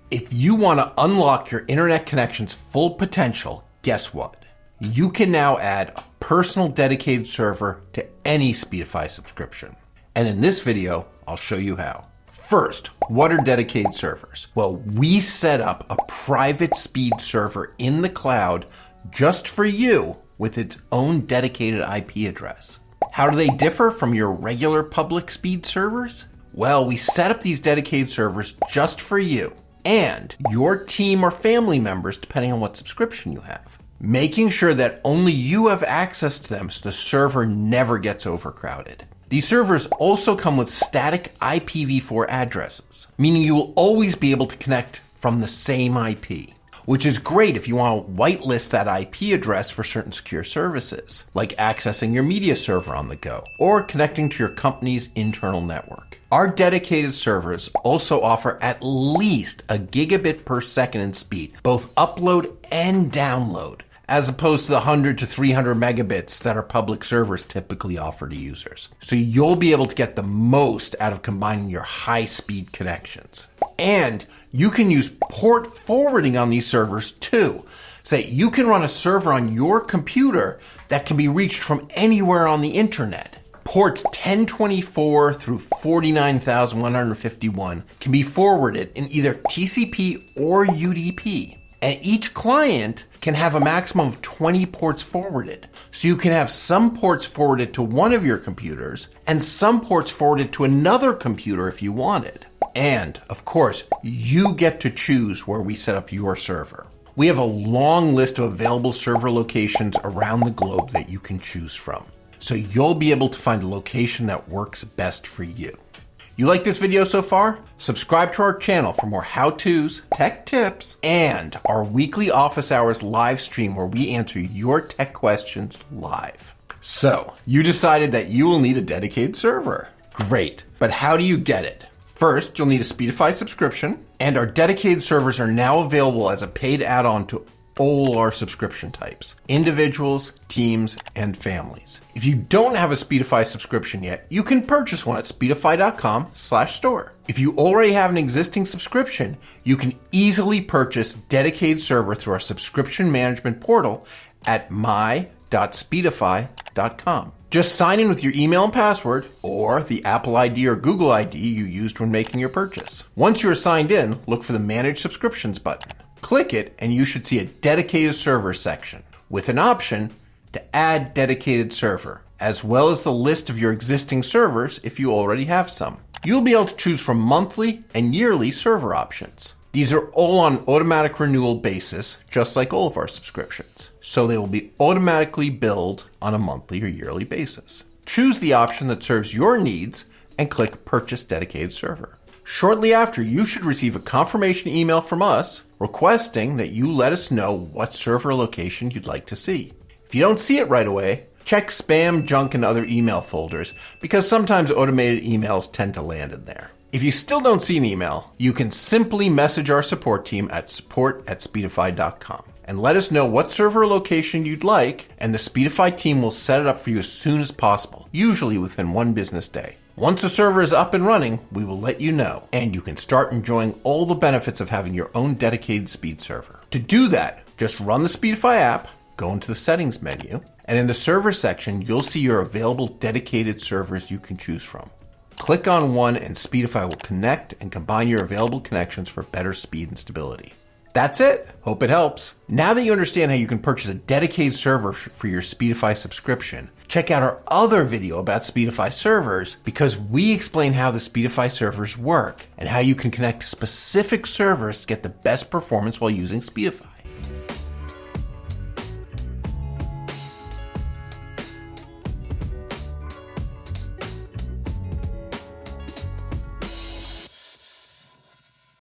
If you want to unlock your internet connection's full potential, guess what? You can now add a personal dedicated server to any Speedify subscription. And in this video, I'll show you how. First, what are dedicated servers? Well, we set up a private speed server in the cloud just for you with its own dedicated IP address. How do they differ from your regular public speed servers? Well, we set up these dedicated servers just for you and your team or family members, depending on what subscription you have, making sure that only you have access to them so the server never gets overcrowded. These servers also come with static IPv4 addresses, meaning you will always be able to connect from the same IP, which is great if you want to whitelist that IP address for certain secure services, like accessing your media server on the go or connecting to your company's internal network. Our dedicated servers also offer at least a gigabit per second in speed, both upload and download, as opposed to the 100 to 300 megabits that our public servers typically offer to users. So you'll be able to get the most out of combining your high-speed connections. And you can use port forwarding on these servers too, so that you can run a server on your computer that can be reached from anywhere on the internet. Ports 1024 through 49151 can be forwarded in either TCP or UDP. And each client can have a maximum of 20 ports forwarded. So you can have some ports forwarded to one of your computers and some ports forwarded to another computer if you wanted. And of course, you get to choose where we set up your server. We have a long list of available server locations around the globe that you can choose from. So you'll be able to find a location that works best for you. You like this video so far? Subscribe to our channel for more how-tos, tech tips, and our weekly office hours live stream where we answer your tech questions live. So, you decided that you will need a dedicated server. Great, but how do you get it? First, you'll need a Speedify subscription, and our dedicated servers are now available as a paid add-on to all our subscription types: individuals, teams, and families. If you don't have a Speedify subscription yet, you can purchase one at speedify.com/store. If you already have an existing subscription, you can easily purchase dedicated server through our subscription management portal at my.speedify.com. Just sign in with your email and password or the Apple ID or Google ID you used when making your purchase. Once you are signed in, look for the Manage Subscriptions button. Click it and you should see a dedicated server section with an option to add dedicated server, as well as the list of your existing servers if you already have some. You'll be able to choose from monthly and yearly server options. These are all on an automatic renewal basis, just like all of our subscriptions. So they will be automatically billed on a monthly or yearly basis. Choose the option that serves your needs and click Purchase Dedicated Server. Shortly after, you should receive a confirmation email from us requesting that you let us know what server location you'd like to see. If you don't see it right away, check spam, junk, and other email folders because sometimes automated emails tend to land in there. If you still don't see an email, you can simply message our support team at support@speedify.com and let us know what server location you'd like, and the Speedify team will set it up for you as soon as possible, usually within 1 business day. Once the server is up and running, we will let you know, and you can start enjoying all the benefits of having your own dedicated speed server. To do that, just run the Speedify app, go into the settings menu, and in the server section, you'll see your available dedicated servers you can choose from. Click on one and Speedify will connect and combine your available connections for better speed and stability. That's it. Hope it helps. Now that you understand how you can purchase a dedicated server for your Speedify subscription, check out our other video about Speedify servers because we explain how the Speedify servers work and how you can connect to specific servers to get the best performance while using Speedify.